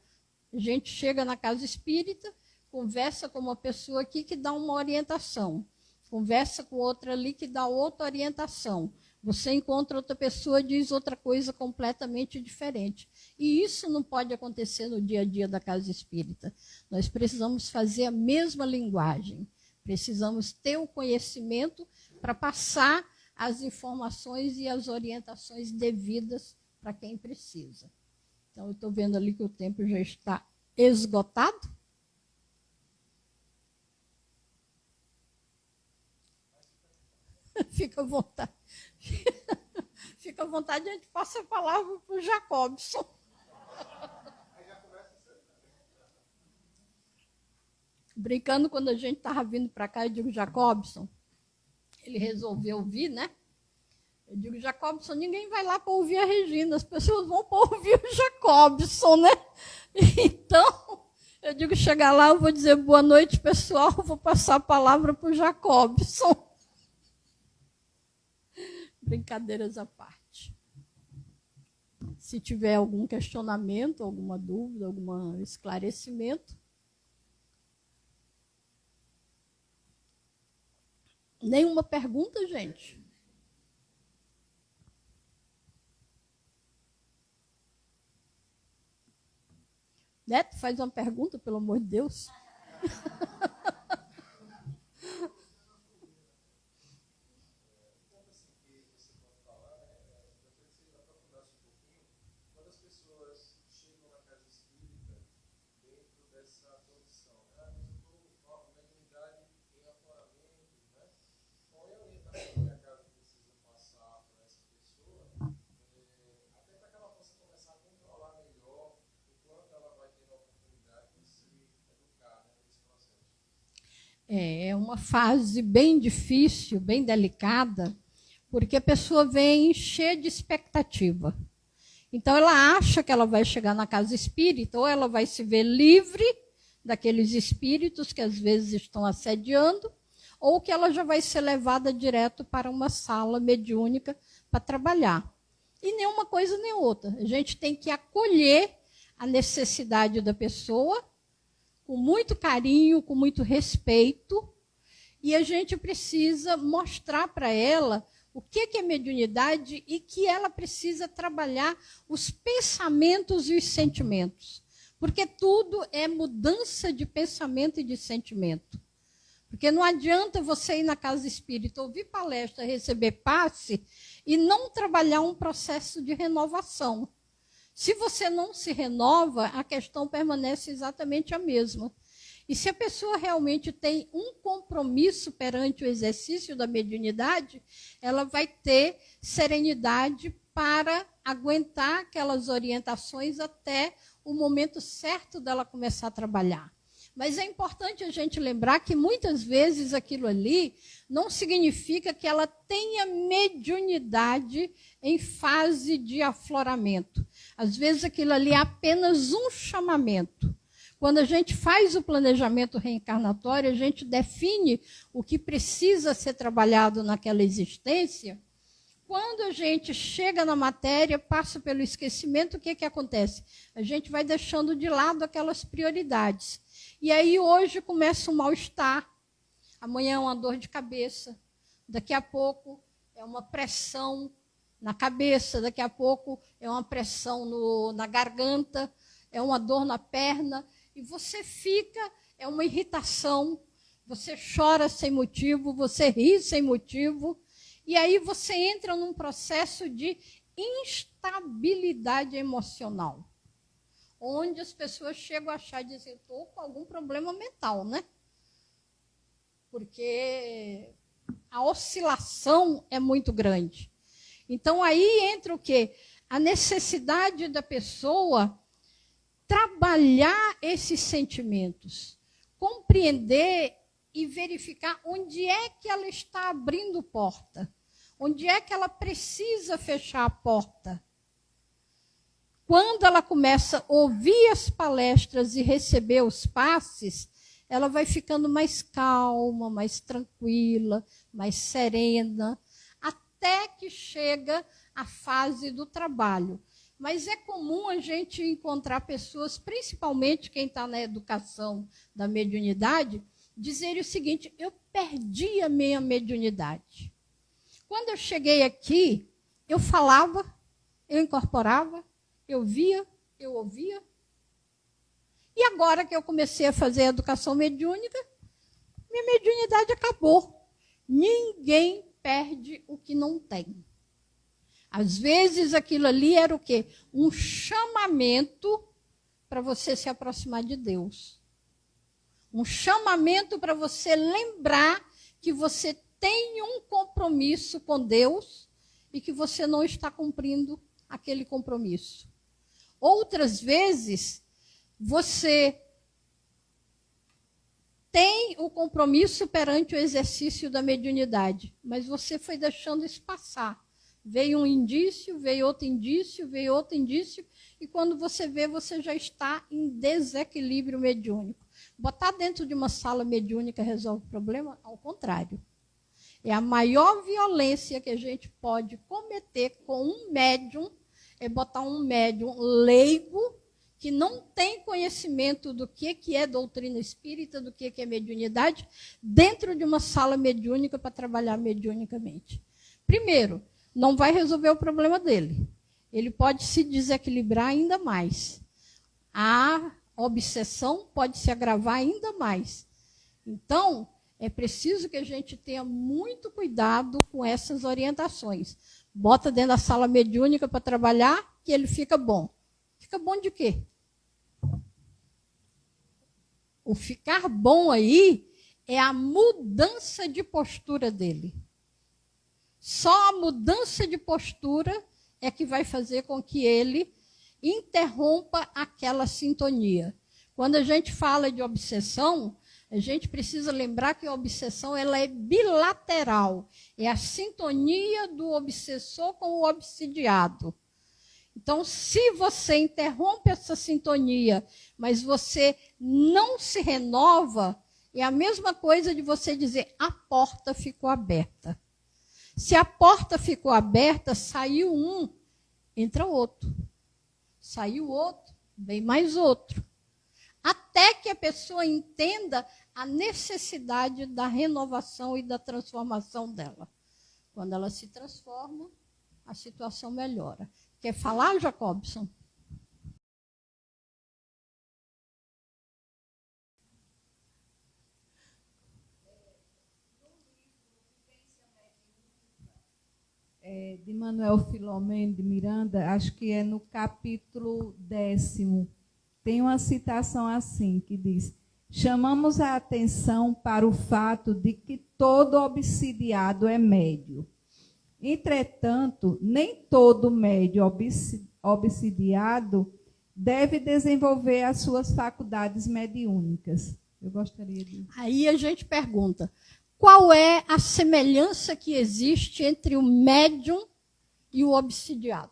a gente chega na casa espírita, conversa com uma pessoa aqui que dá uma orientação, conversa com outra ali que dá outra orientação. Você encontra outra pessoa e diz outra coisa completamente diferente. E isso não pode acontecer no dia a dia da casa espírita. Nós precisamos fazer a mesma linguagem. Precisamos ter o conhecimento para passar as informações e as orientações devidas para quem precisa. Então, eu estou vendo ali que o tempo já está esgotado. Fica à vontade. Fica à vontade, a gente passa a palavra para o Jacobson. Brincando, quando a gente estava vindo para cá, eu digo, Jacobson, ele resolveu vir, né? Eu digo, Jacobson, ninguém vai lá para ouvir a Regina, as pessoas vão para ouvir o Jacobson, né? Então, eu digo, chegar lá, eu vou dizer boa noite, pessoal, vou passar a palavra para o Jacobson. Brincadeiras à parte. Se tiver algum questionamento, alguma dúvida, algum esclarecimento. Nenhuma pergunta, gente? Neto, faz uma pergunta, pelo amor de Deus. É uma fase bem difícil, bem delicada, porque a pessoa vem cheia de expectativa. Então, ela acha que ela vai chegar na casa espírita, ou ela vai se ver livre daqueles espíritos que às vezes estão assediando, ou que ela já vai ser levada direto para uma sala mediúnica para trabalhar. E nem uma coisa nem outra. A gente tem que acolher a necessidade da pessoa, com muito carinho, com muito respeito, e a gente precisa mostrar para ela o que é mediunidade e que ela precisa trabalhar os pensamentos e os sentimentos. Porque tudo é mudança de pensamento e de sentimento. Porque não adianta você ir na casa espírita, ouvir palestra, receber passe e não trabalhar um processo de renovação. Se você não se renova, a questão permanece exatamente a mesma. E se a pessoa realmente tem um compromisso perante o exercício da mediunidade, ela vai ter serenidade para aguentar aquelas orientações até o momento certo dela começar a trabalhar. Mas é importante a gente lembrar que muitas vezes aquilo ali não significa que ela tenha mediunidade em fase de afloramento. Às vezes aquilo ali é apenas um chamamento. Quando a gente faz o planejamento reencarnatório, a gente define o que precisa ser trabalhado naquela existência. Quando a gente chega na matéria, passa pelo esquecimento, o que acontece? A gente vai deixando de lado aquelas prioridades. E aí hoje começa um mal-estar, amanhã é uma dor de cabeça, daqui a pouco é uma pressão na cabeça, daqui a pouco é uma pressão na garganta, é uma dor na perna, e você fica, é uma irritação, você chora sem motivo, você ri sem motivo, e aí você entra num processo de instabilidade emocional, onde as pessoas chegam a achar e dizem, estou com algum problema mental, né? Porque a oscilação é muito grande. Então, aí entra o quê? A necessidade da pessoa trabalhar esses sentimentos, compreender e verificar onde é que ela está abrindo porta, onde é que ela precisa fechar a porta. Quando ela começa a ouvir as palestras e receber os passes, ela vai ficando mais calma, mais tranquila, mais serena, até que chega a fase do trabalho. Mas é comum a gente encontrar pessoas, principalmente quem está na educação da mediunidade, dizerem o seguinte: eu perdi a minha mediunidade. Quando eu cheguei aqui, eu falava, eu incorporava, eu via, eu ouvia. E agora que eu comecei a fazer a educação mediúnica, minha mediunidade acabou. Ninguém perde o que não tem. Às vezes aquilo ali era o quê? Um chamamento para você se aproximar de Deus. Um chamamento para você lembrar que você tem um compromisso com Deus e que você não está cumprindo aquele compromisso. Outras vezes, você tem o compromisso perante o exercício da mediunidade, mas você foi deixando isso passar. Veio um indício, veio outro indício, veio outro indício, e quando você vê, você já está em desequilíbrio mediúnico. Botar dentro de uma sala mediúnica resolve o problema? Ao contrário. É a maior violência que a gente pode cometer com um médium, é botar um médium leigo, que não tem conhecimento do que é doutrina espírita, do que é mediunidade, dentro de uma sala mediúnica para trabalhar mediunicamente. Primeiro, não vai resolver o problema dele. Ele pode se desequilibrar ainda mais. A obsessão pode se agravar ainda mais. Então, é preciso que a gente tenha muito cuidado com essas orientações. Bota dentro da sala mediúnica para trabalhar, que ele fica bom. Fica bom de quê? O ficar bom aí é a mudança de postura dele. Só a mudança de postura é que vai fazer com que ele interrompa aquela sintonia. Quando a gente fala de obsessão, a gente precisa lembrar que a obsessão ela é bilateral. É a sintonia do obsessor com o obsidiado. Então, se você interrompe essa sintonia, mas você não se renova, é a mesma coisa de você dizer: a porta ficou aberta. Se a porta ficou aberta, saiu um, entra outro. Saiu outro, vem mais outro. Até que a pessoa entenda a necessidade da renovação e da transformação dela. Quando ela se transforma, a situação melhora. Quer falar, Jacobson? De Manuel Filomeno de Miranda, acho que é no capítulo 10º, tem uma citação assim, que diz: chamamos a atenção para o fato de que todo obsidiado é médio. Entretanto, nem todo médio obsidiado deve desenvolver as suas faculdades mediúnicas. Eu gostaria de... Aí a gente pergunta: qual é a semelhança que existe entre o médium e o obsidiado?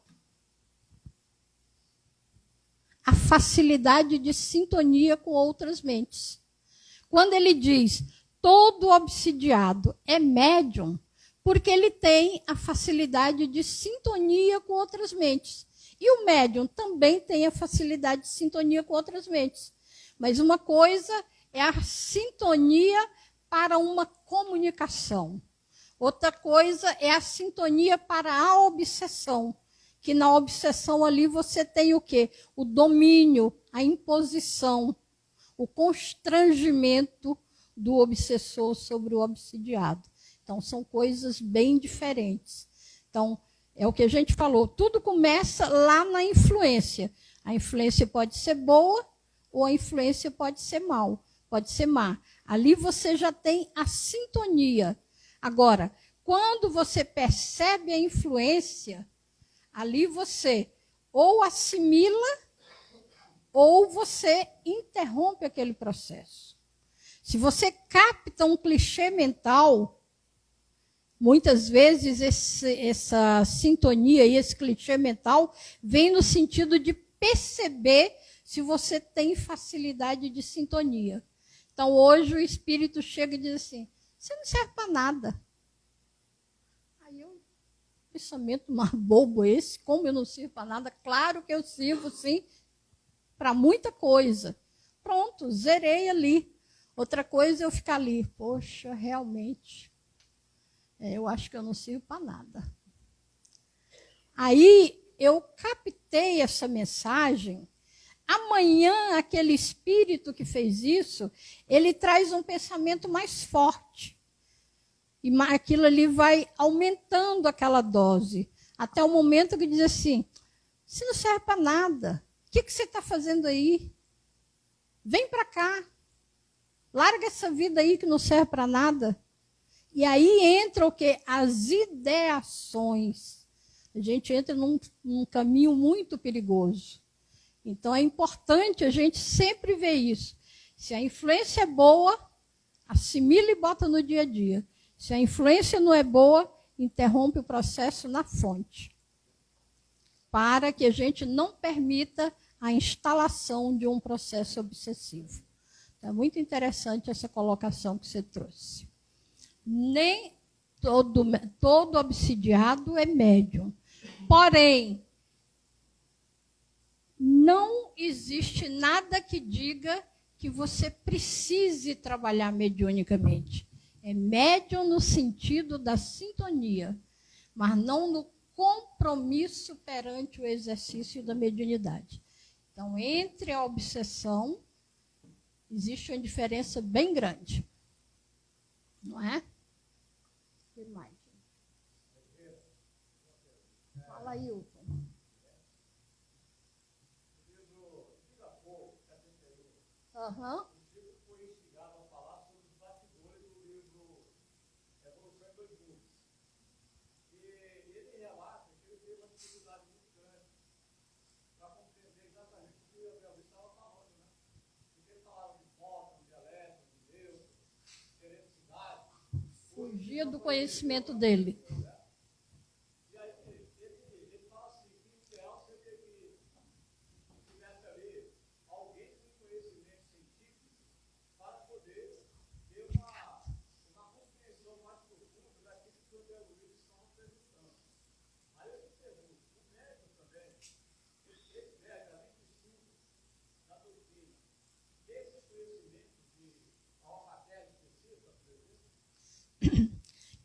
A facilidade de sintonia com outras mentes. Quando ele diz todo obsidiado é médium, porque ele tem a facilidade de sintonia com outras mentes. E o médium também tem a facilidade de sintonia com outras mentes. Mas uma coisa é a sintonia para uma comunicação. Outra coisa é a sintonia para a obsessão. Que na obsessão ali você tem o quê? O domínio, a imposição, o constrangimento do obsessor sobre o obsidiado. Então, são coisas bem diferentes. Então, é o que a gente falou, tudo começa lá na influência. A influência pode ser boa ou a influência pode ser mal, pode ser má. Ali você já tem a sintonia. Agora, quando você percebe a influência, ali você ou assimila ou você interrompe aquele processo. Se você capta um clichê mental, muitas vezes essa sintonia e esse clichê mental vem no sentido de perceber se você tem facilidade de sintonia. Então, hoje o espírito chega e diz assim, você não serve para nada. Aí eu, pensamento mais bobo esse, como eu não sirvo para nada? Claro que eu sirvo, sim, para muita coisa. Pronto, zerei ali. Outra coisa é eu ficar ali, poxa, realmente, eu acho que eu não sirvo para nada. Aí eu captei essa mensagem. Amanhã, aquele espírito que fez isso, ele traz um pensamento mais forte. E aquilo ali vai aumentando aquela dose, até o momento que diz assim, você não serve para nada. O que você está fazendo aí? Vem para cá. Larga essa vida aí que não serve para nada. E aí entra o quê? As ideações. A gente entra num caminho muito perigoso. Então, é importante a gente sempre ver isso. Se a influência é boa, assimila e bota no dia a dia. Se a influência não é boa, interrompe o processo na fonte. Para que a gente não permita a instalação de um processo obsessivo. É muito interessante essa colocação que você trouxe. Nem todo obsidiado é médium. Porém, não existe nada que diga que você precise trabalhar mediunicamente. É médium no sentido da sintonia, mas não no compromisso perante o exercício da mediunidade. Então, entre a obsessão, existe uma diferença bem grande. Não é? O que mais? Fala aí, Hilton. Aham. Fugia do conhecimento dele.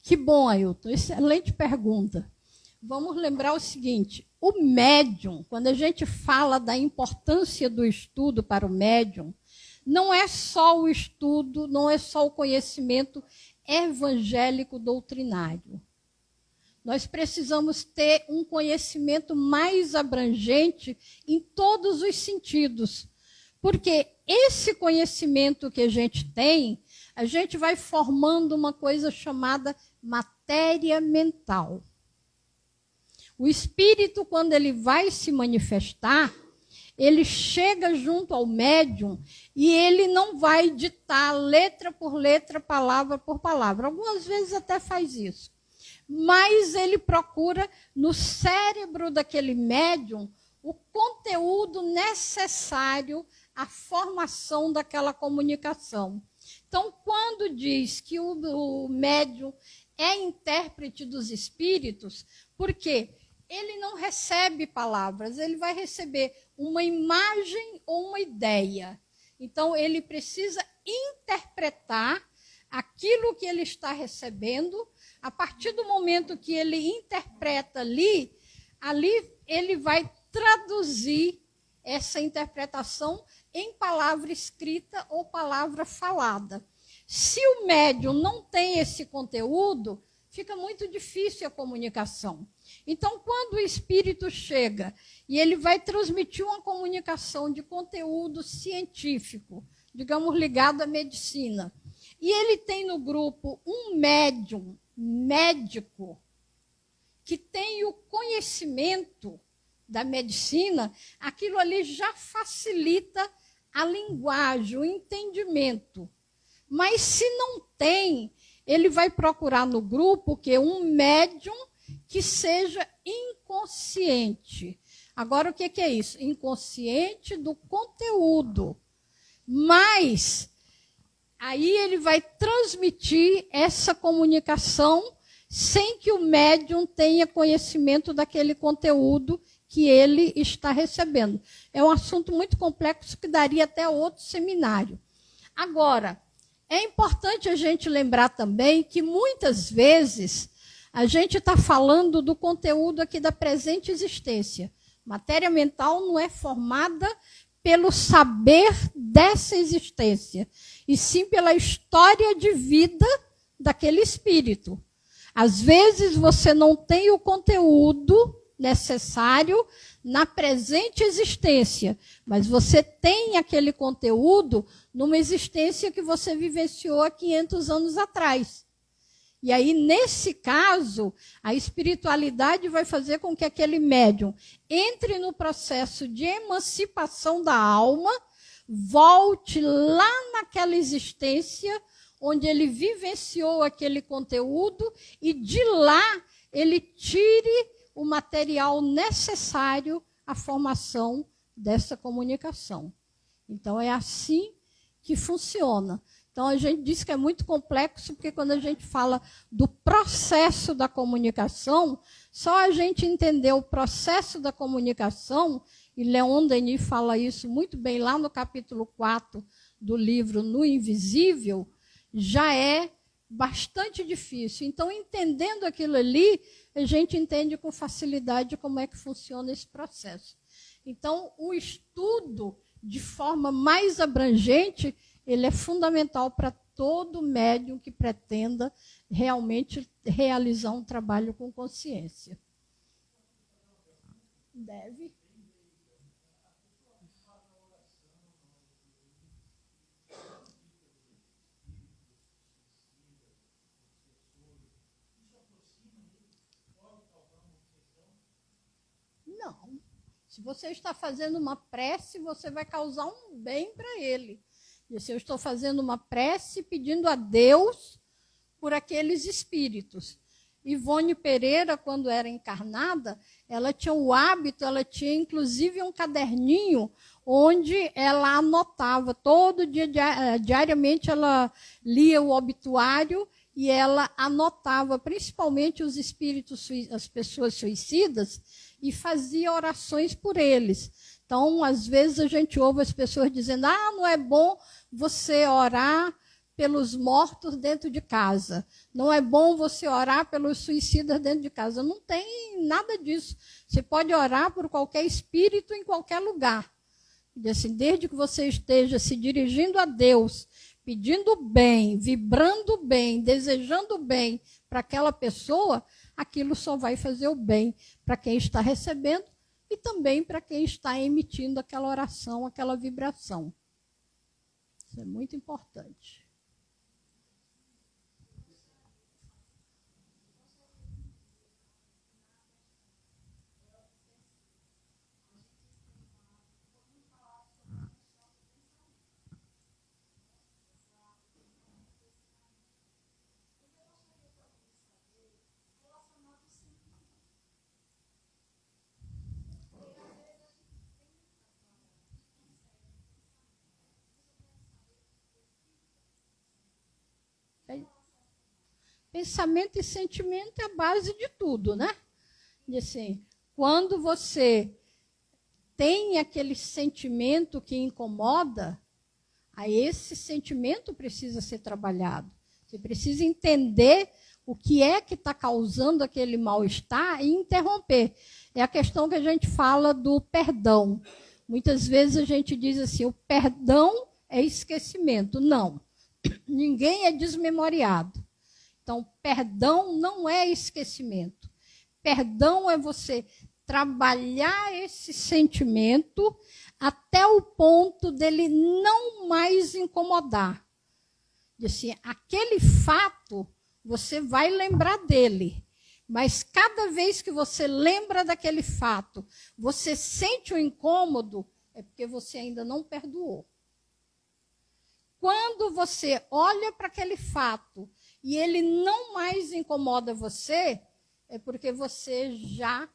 Que bom, Ailton. Excelente pergunta. Vamos lembrar o seguinte, o médium, quando a gente fala da importância do estudo para o médium, não é só o estudo, não é só o conhecimento evangélico doutrinário. Nós precisamos ter um conhecimento mais abrangente em todos os sentidos, porque esse conhecimento que a gente tem, a gente vai formando uma coisa chamada matéria mental. O espírito, quando ele vai se manifestar, ele chega junto ao médium e ele não vai ditar letra por letra, palavra por palavra. Algumas vezes até faz isso. Mas ele procura no cérebro daquele médium o conteúdo necessário à formação daquela comunicação. Então, quando diz que o médium é intérprete dos espíritos, porque ele não recebe palavras, ele vai receber uma imagem ou uma ideia. Então, ele precisa interpretar aquilo que ele está recebendo. A partir do momento que ele interpreta ali ele vai traduzir essa interpretação em palavra escrita ou palavra falada. Se o médium não tem esse conteúdo, fica muito difícil a comunicação. Então, quando o espírito chega e ele vai transmitir uma comunicação de conteúdo científico, digamos, ligado à medicina, e ele tem no grupo um médium, médico, que tem o conhecimento da medicina, aquilo ali já facilita a linguagem, o entendimento. Mas se não tem, ele vai procurar no grupo que um médium que seja inconsciente. Agora, o que é isso? Inconsciente do conteúdo. Mas aí ele vai transmitir essa comunicação sem que o médium tenha conhecimento daquele conteúdo que ele está recebendo. É um assunto muito complexo que daria até outro seminário. Agora, é importante a gente lembrar também que muitas vezes a gente está falando do conteúdo aqui da presente existência. Matéria mental não é formada pelo saber dessa existência, e sim pela história de vida daquele espírito. Às vezes você não tem o conteúdo necessário na presente existência, mas você tem aquele conteúdo numa existência que você vivenciou há 500 anos atrás. E aí, nesse caso, a espiritualidade vai fazer com que aquele médium entre no processo de emancipação da alma, volte lá naquela existência onde ele vivenciou aquele conteúdo e de lá ele tire o material necessário à formação dessa comunicação. Então, é assim que funciona. Então, a gente diz que é muito complexo, porque quando a gente fala do processo da comunicação, só a gente entender o processo da comunicação, e Leon Denis fala isso muito bem lá no capítulo 4 do livro No Invisível, já é bastante difícil. Então, entendendo aquilo ali, a gente entende com facilidade como é que funciona esse processo. Então, o estudo, de forma mais abrangente, ele é fundamental para todo médium que pretenda realmente realizar um trabalho com consciência. Deve. Não. Se você está fazendo uma prece, você vai causar um bem para ele. E se eu estou fazendo uma prece pedindo a Deus por aqueles espíritos. Ivone Pereira, quando era encarnada, ela tinha o hábito, ela tinha inclusive um caderninho onde ela anotava, todo dia, diariamente ela lia o obituário e ela anotava principalmente os espíritos, as pessoas suicidas, e fazia orações por eles. Então, às vezes a gente ouve as pessoas dizendo: não é bom você orar pelos mortos dentro de casa. Não é bom você orar pelos suicidas dentro de casa. Não tem nada disso. Você pode orar por qualquer espírito em qualquer lugar. E assim, desde que você esteja se dirigindo a Deus, pedindo bem, vibrando bem, desejando bem para aquela pessoa, aquilo só vai fazer o bem para quem está recebendo e também para quem está emitindo aquela oração, aquela vibração. Isso é muito importante. Pensamento e sentimento é a base de tudo, né? E assim, quando você tem aquele sentimento que incomoda, aí esse sentimento precisa ser trabalhado. Você precisa entender o que é que está causando aquele mal-estar e interromper. É a questão que a gente fala do perdão. Muitas vezes a gente diz assim, o perdão é esquecimento. Não, ninguém é desmemoriado. Então, perdão não é esquecimento. Perdão é você trabalhar esse sentimento até o ponto dele não mais incomodar. Disse, aquele fato, você vai lembrar dele. Mas cada vez que você lembra daquele fato, você sente um incômodo, é porque você ainda não perdoou. Quando você olha para aquele fato e ele não mais incomoda você, é porque você já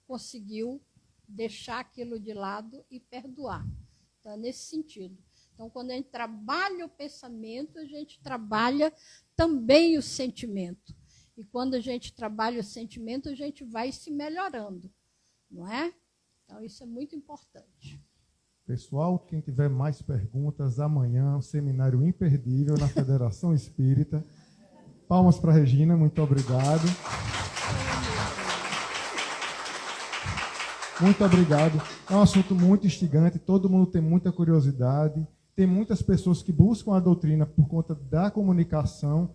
conseguiu deixar aquilo de lado e perdoar. Então, é nesse sentido. Então, quando a gente trabalha o pensamento, a gente trabalha também o sentimento. E quando a gente trabalha o sentimento, a gente vai se melhorando, não é? Então, isso é muito importante. Pessoal, quem tiver mais perguntas, amanhã, um seminário imperdível na Federação Espírita. Palmas para a Regina, muito obrigado. Muito obrigado. É um assunto muito instigante, todo mundo tem muita curiosidade. Tem muitas pessoas que buscam a doutrina por conta da comunicação,